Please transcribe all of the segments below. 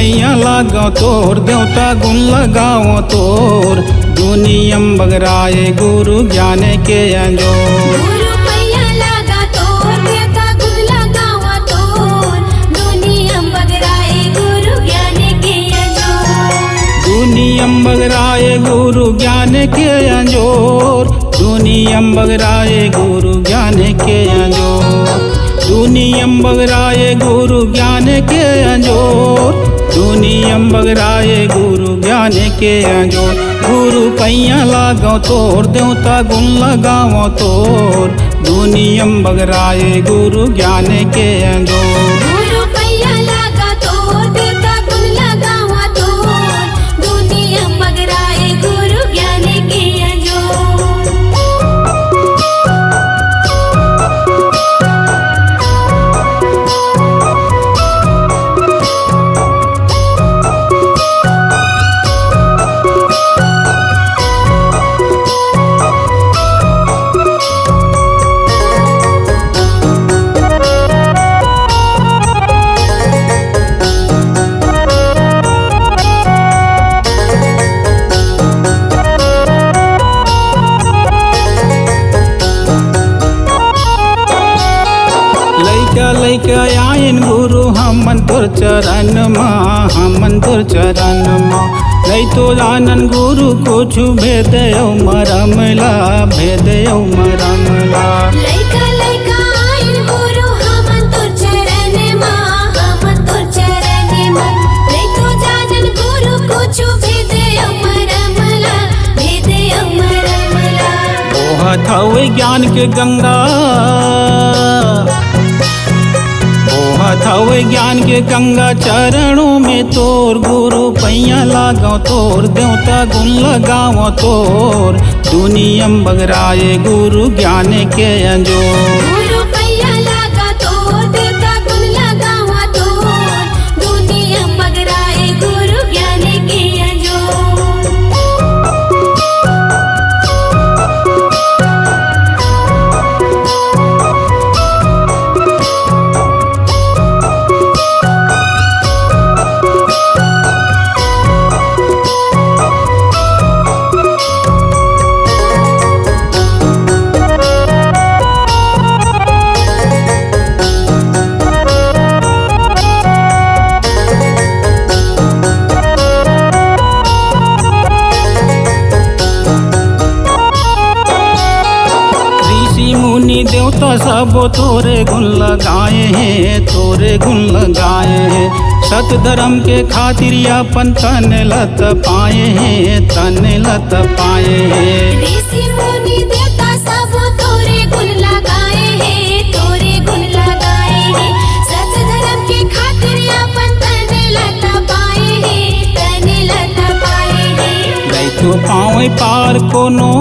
पैया लागो तोर देवता गुण लगाओ तोर। दुनियम बगराए गुरु ज्ञान के अंजोर। गुरु पैया लागा तोर देवता गुण लगावा तोर। दुनियम बगराए गुरु ज्ञान के अंजोर। दुनियम बगराए गुरु ज्ञान के अंजोर। दुनियम बगराए गुरु ज्ञान के अंजोर। दुनियम बगराए गुरु ज्ञान के अंजोर। दुनियम बगराए गुरु ज्ञान के अंजोर। गुरु पैया लागो तोर देवता गुण लगाओ तोर। दुनियम बगराए गुरु ज्ञान के अंजोर। गुरु पैया लागा तोर देवता गुण लगावा तोर। दुनियम बगराए गुरु ज्ञान के अंजोर। लैका आयन गुरु हमन तोर चरण माँ। हमन तोर चरण माँ नहीं तो जानन गुरु कुछ भेद मरमला। भेद मरमला लैका लैका आइन गुरु हमन तोर चरण माँ। हमन तोर चरण माँ नहीं तो जानन गुरु कुछ भेद मरमला। भेद मरमला ओहत हवे ज्ञान के गंगा। ओहत हवे ज्ञान के गंगा चरणों में तोर। गुरु पैया लागो तोर देवता गुण लगाओ तोर। दुनियम बगराए गुरु ज्ञान के अंजोर। गुरु पैया लागा तोर देवता गुण लगावा तोर। दुनियम बगराए गुरु ज्ञान के अंजोर। मुनि देवता सब तोरे गुण लगाए हैं। तोरे गुण लगाए हैं सत धर्म के खातिर अपन तन लत पाए हैं। तन लत पाए हैं ऋषि मुनि देवता सब तोरे गुण लगाए हैं। तोरे गुण लगाए हैं सत धर्म के खातिर अपन तन लत पाए हैं। तन लत पाए हैं नहीं तो पावे पार कोनो।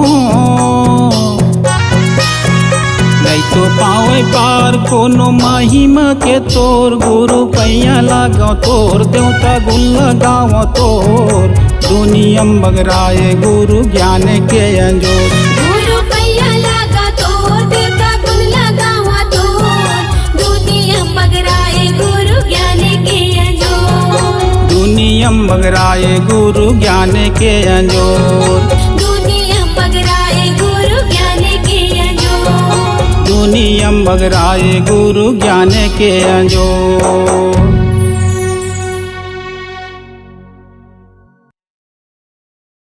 नहीं तो पावे पार कोनो महिमा के तोर। गुरु पैया लागो तोर देवता गुण लगाओ तोर। दुनियम बगराए गुरु ज्ञान के अंजोर। गुरु पैया लागा तोर देवता गुण लगावा तोर। दुनियम बगराए गुरु ज्ञान के अंजोर। दुनियम बगराए गुरु ज्ञान के अंजोर। दुनियम बगराए गुरु ज्ञान के अंजोर। दुनियम बगराए गुरु ज्ञान के अंजोर।